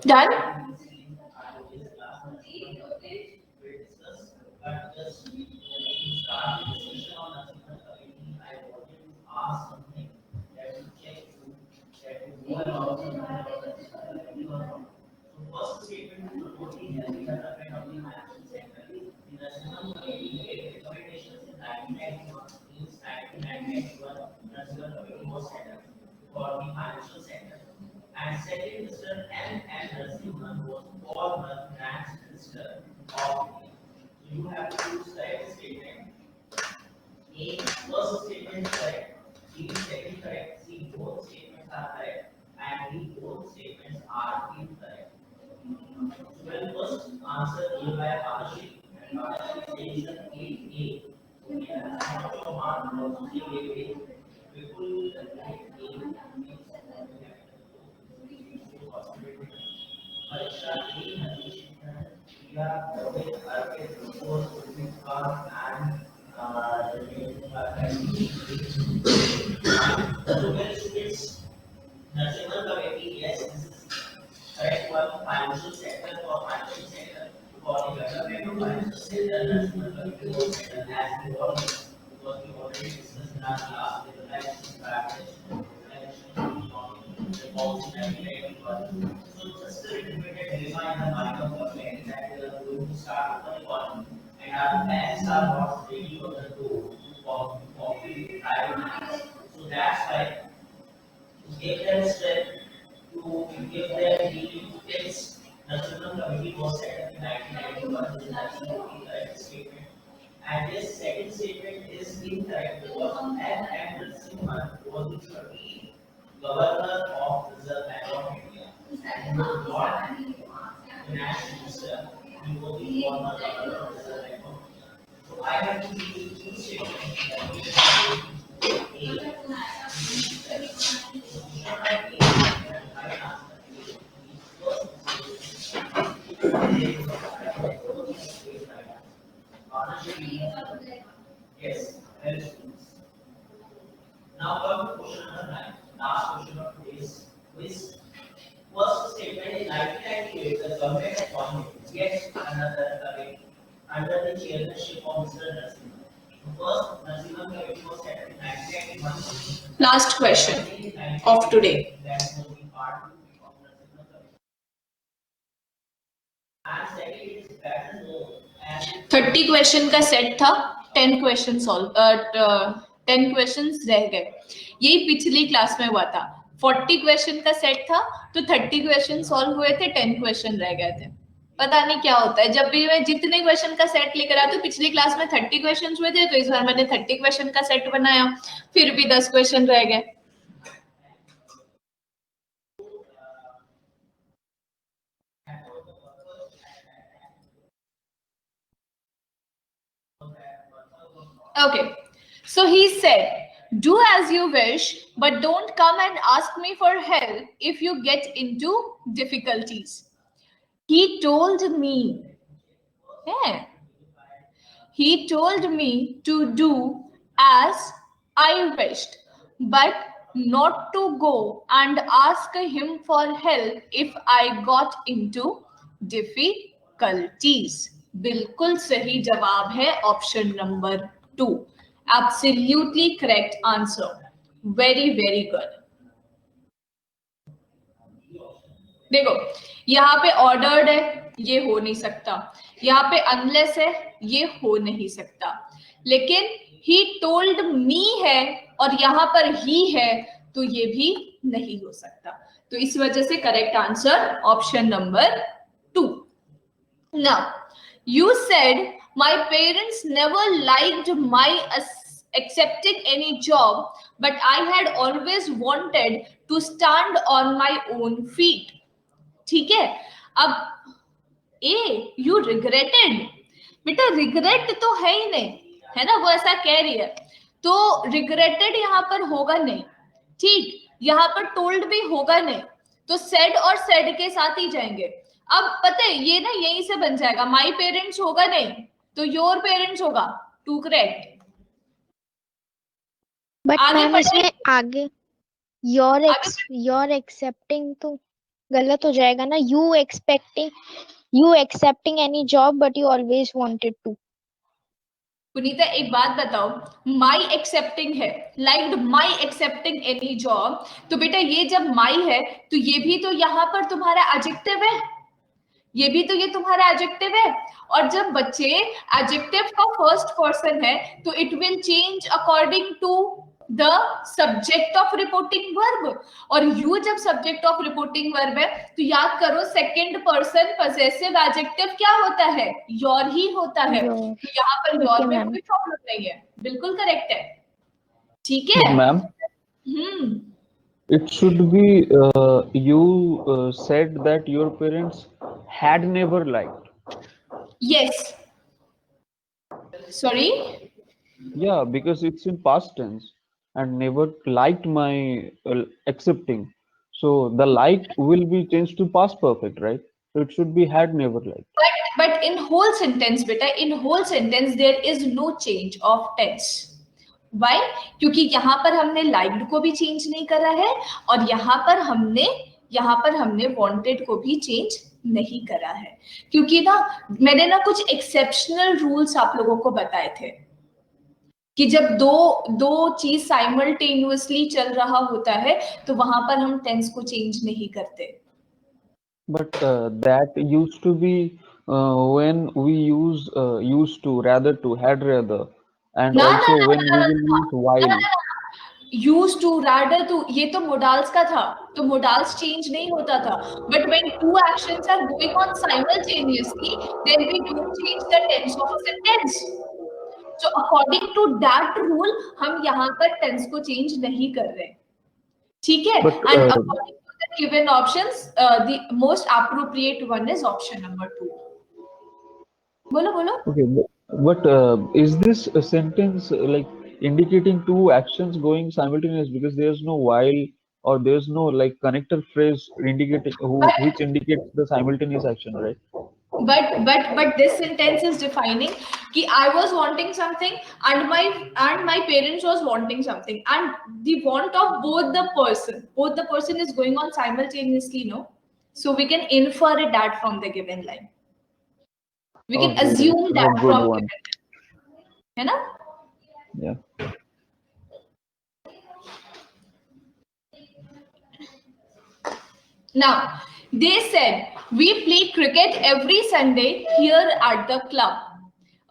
Done? And second, Mr. M. Narasimhan was former Finance Minister of India. You have to choose correct statement. A, first statement is correct. B, second correct. C, both statements are correct. And D, both statements are incorrect. Well, first answer given by Ashi. National Committee, yes, this is correct one. Financial sector for financial sector. For the development of financial sector, National Committee was set up as the order because we already discussed in our class with the financial practice, reforms in every So just a little bit of dilemma in the mind of government that we are going to start with the economy and our plans are not ready for the goal of the private. So that's why give them strength to give them the fix. National Committee was set up in 1991. This is absolutely correct statement. And this second statement is incorrect because N. Narasimhan was the 13th Governor of Reserve Bank of India. And he was not finance minister. He was the former Governor of Reserve Bank of India. So I have to give you two statements that we have Yes, that is true. Now come to question number 9. Last question of today's quiz. First statement in 1998, the government appointed yet another committee under the chairmanship of Mr. Narasimhan. The first Narasimhan committee was set up in 1991. Last question of today. That was the part 2 of Narasimhan committee. And second, it is better known as 30 question का सेट था, 10 क्वेश्चन सॉल्व 10 क्वेश्चंस रह गए. यही पिछली क्लास में हुआ था. 40 क्वेश्चन का सेट था तो 30 क्वेश्चन सॉल्व हुए थे, 10 क्वेश्चन रह गए थे. पता नहीं क्या होता है, जब भी मैं जितने क्वेश्चन का सेट लेकर आती हूँ, पिछली क्लास में 30 क्वेश्चन हुए थे तो इस बार मैंने 30 क्वेश्चन का सेट बनाया, फिर भी 10 क्वेश्चन रह गए. Okay, so he said, do as you wish, but don't come and ask me for help if you get into difficulties. He told me, he told me to do as I wished, but not to go and ask him for help if I got into difficulties. बिल्कुल सही जवाब है option number 2. Absolutely correct answer. Very, very good. देखो यहाँ पे ऑर्डर्ड है, ये हो नहीं सकता. यहाँ पे अनलेस है, ये हो नहीं सकता. लेकिन he told me है और यहाँ पर he है तो ये भी नहीं हो सकता. तो इस वजह से correct answer option number 2. Now, you said my parents never liked my accepting any job, but I had always wanted to stand on my own feet. ठीक है, अब you regretted. बेटा रिग्रेट तो है ही नहीं, है ना, वो ऐसा कह रही है तो रिग्रेटेड यहाँ पर होगा नहीं. ठीक, यहाँ पर टोल्ड भी होगा नहीं, तो सेड और सेड के साथ ही जाएंगे. अब पता है ये ना यहीं से बन जाएगा, माई पेरेंट्स होगा नहीं तो योर पेरेंट्स होगा. To correct. बट मैम इसमें आगे योर आगे एक्सेप्टिंग तो गलत हो जाएगा ना. You accepting any job but you always wanted to. Punita एक बात बताओ, माई एक्सेप्टिंग है, like my accepting any job, तो बेटा ये जब माई है तो ये भी तो यहाँ पर तुम्हारा एडजेक्टिव है, ये भी तो ये तुम्हारा एडजेक्टिव है. और जब बच्चे एडजेक्टिव का फर्स्ट पर्सन है तो it will change according to the subject of reporting verb. और यू जब सब्जेक्ट ऑफ रिपोर्टिंग वर्ब है तो याद करो सेकंड पर्सन पजेसिव एडजेक्टिव क्या होता है, योर ही होता है. तो यहाँ पर योर में कोई प्रॉब्लम नहीं है, बिल्कुल करेक्ट है. ठीक है ma'am. It should be you said that your parents had never liked. Yes. Sorry. Yeah, because it's in past tense and never liked my accepting. So the liked will be changed to past perfect, right? So it should be had never liked. But in whole sentence beta, in whole sentence there is no change of tense. Why? क्योंकि यहाँ पर हमने liked को भी change नहीं करा है और यहाँ पर हमने wanted को भी change नहीं करा है, क्योंकि ना मैंने ना कुछ exceptional rules आप लोगों को बताए थे कि जब दो चीज साइमल्टेनियसली चल रहा होता है तो वहां पर हम टेंस को चेंज नहीं करते. But that used to be when we use used to, rather to, had rather, and ना also when we will use while. Use to rather to ये तो मोडाल्स का था, तो मोडाल्स चेंज नहीं होता था. But when two actions are going on simultaneously then we don't change the tense of a sentence. So according to that rule हम यहाँ पर टेंस को चेंज नहीं कर रहे. ठीक है. But and according to the given options the most appropriate one is option number 2. बोलो बोलो. okay, but is this a sentence like indicating two actions going simultaneous, because there's no while or there's no like connector phrase indicating which indicates the simultaneous action, right? But this sentence is defining कि I was wanting something and my parents was wanting something, and the want of both the person is going on simultaneously, no? So we can infer that from the given line. We can Okay, assume it's a that good from one. given line. है ना? Yeah. Now, they said, we play cricket every Sunday here at the club.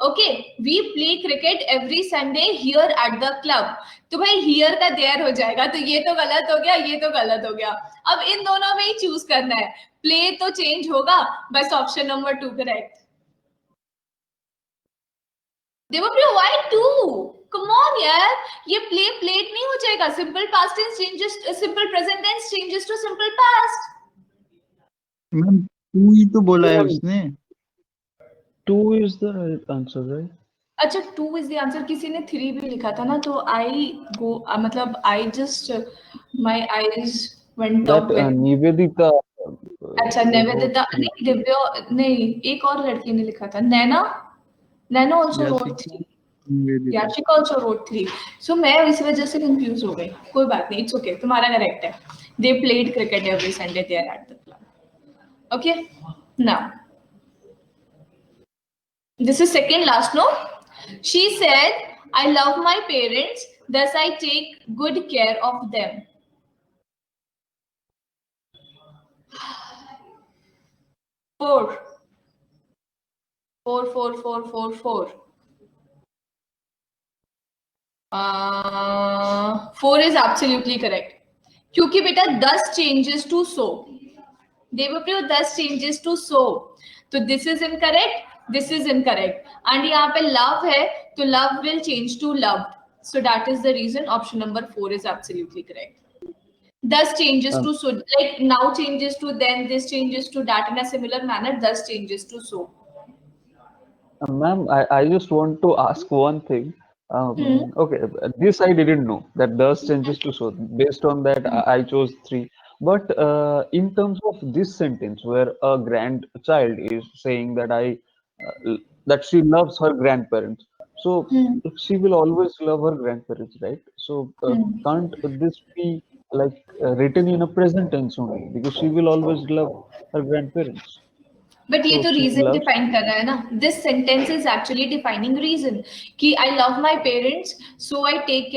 Okay, we play cricket every Sunday here at the club. तो भाई here का there हो जाएगा, तो ये तो गलत हो गया, ये तो गलत हो गया. अब इन दोनों में ही चूज करना है. Play तो change होगा, बस option number 2 correct. Debapriya, why 2? Come on यार, ये play played नहीं हो जाएगा. Simple past tense changes, simple present tense changes to simple past. Ma'am 2 ही तो बोला है उसने. 2 is the answer, right? अच्छा 2 is the answer. किसी ने 3 भी लिखा था ना, तो मतलब I just my eyes went up. That Nivedita. अच्छा निवेदिता नहीं, दिव्या नहीं, एक और लड़की ने लिखा था, नैना also wrote 3. Yashika also wrote 3. So मैं इस वजह से कंफ्यूज हो गई. कोई बात नहीं, it's okay, तुम्हारा करेक्ट है. They played cricket every Sunday there at the club. Okay, now this is second last, no? She said, I love my parents, thus I take good care of them. Four. 4 is absolutely correct. क्योंकि बेटा 10 changes to so. Debapriya 10 changes to so. तो this is incorrect, this is incorrect. And यहाँ पे love है, तो love will change to loved. So that is the reason option number 4 is absolutely correct. 10 changes to so, like now changes to then, this changes to that, in a similar manner 10 changes to so. Ma'am, I just want to ask one thing. Okay, this I didn't know, that thus changes to so. Based on that, I chose 3. But in terms of this sentence, where a grandchild is saying that that she loves her grandparents, so she will always love her grandparents, right? So can't this be like written in a present tense only, because she will always love her grandparents? But ये So तो she reason loves. define कर रहा है ना. This sentence is actually defining reason कि I love my parents, so I take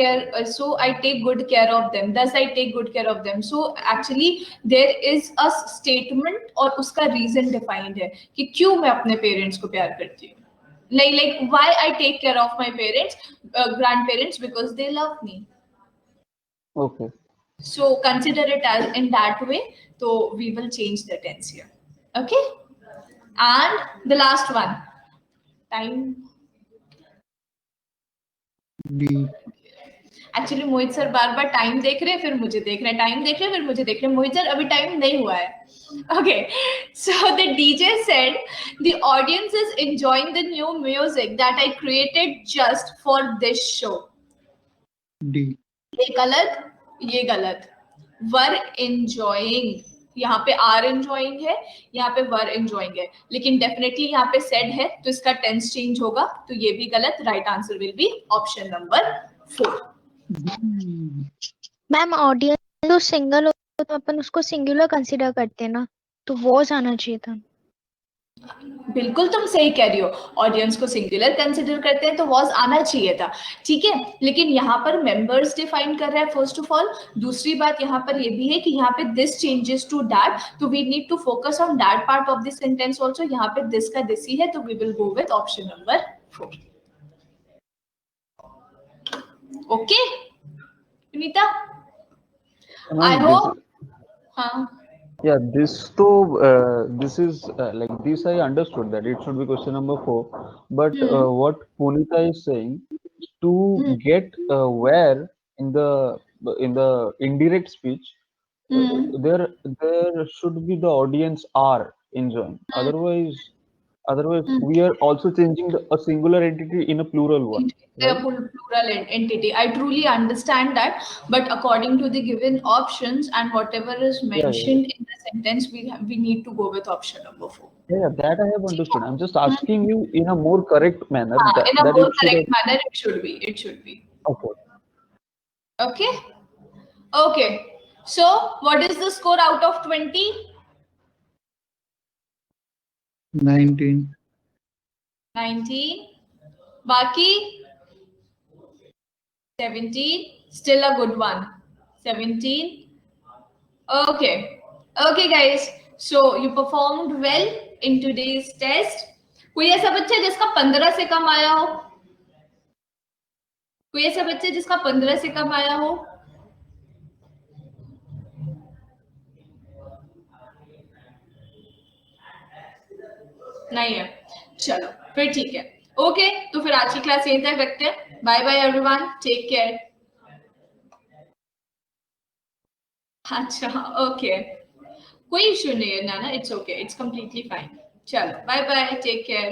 good care of them. Thus I take good care of them. So actually there is a statement और उसका reason defined है कि क्यों मैं अपने parents को प्यार करती हूँ. Like why I take care of my parents, grandparents, because they love me. Okay. So consider it as in that way. So we will change the tense here. Okay. And the last one, time. D. Actually Mohit sir बार बार टाइम देख रहे हैं, फिर मुझे देख रहे हैं, टाइम देख रहे हैं, फिर मुझे देख रहे हैं। मोहित सर अभी टाइम नहीं हुआ है. Okay, so the DJ said the audience is enjoying the new music that I created just for this show. D. ये गलत, ये गलत. Were enjoying, यहाँ पे are enjoying है, यहाँ पे were enjoying है, लेकिन definitely यहाँ पे said है, तो इसका tense change होगा, तो ये भी गलत. Right answer will be option number 4. Ma'am audience तो सिंगल हो तो अपन उसको सिंगुलर कंसीडर करते हैं ना, तो वॉज आना चाहिए था. बिल्कुल तुम सही कह रही हो, ऑडियंस को सिंगुलर कंसिडर करते हैं तो वॉज आना चाहिए था, ठीक है. लेकिन यहाँ पर मेंबर्स डिफाइन कर रहा है फर्स्ट ऑफ ऑल. दूसरी बात यहाँ पर ये भी है कि यहाँ पे दिस चेंजेस टू दैट, तो we need to focus on that part of this sentence also. यहाँ पे दिस का दिस ही है, तो we will go with option number 4. Okay Vineeta, I hope. हाँ Yeah, this is like this I understood that it should be question number 4, but what Punita is saying, to get where in the indirect speech, there should be the audience are enjoying. Otherwise we are also changing a singular entity in a plural one. A plural entity. I truly understand that, but according to the given options and whatever is mentioned in the sentence, we need to go with option number 4. Yeah, that I have understood. I'm just asking you in a more correct manner. In a more correct manner, it should be. It should be. Okay. Okay. Okay. So, what is the score out of 20? 19. 19. Baki? 17. Still a good one. 17. Okay. Okay, guys. So, you performed well in today's test. कोई ऐसा बच्चा जिसका 15 से कम आया हो? कोई ऐसा बच्चा जिसका 15 से कम आया हो? नहीं है. चलो फिर ठीक है. ओके, तो फिर आज की क्लास यहीं तक रखते हैं. Bye bye everyone, take care. अच्छा ओके, कोई इशू नहीं है ना. It's okay, it's completely fine. चलो बाय बाय, टेक केयर.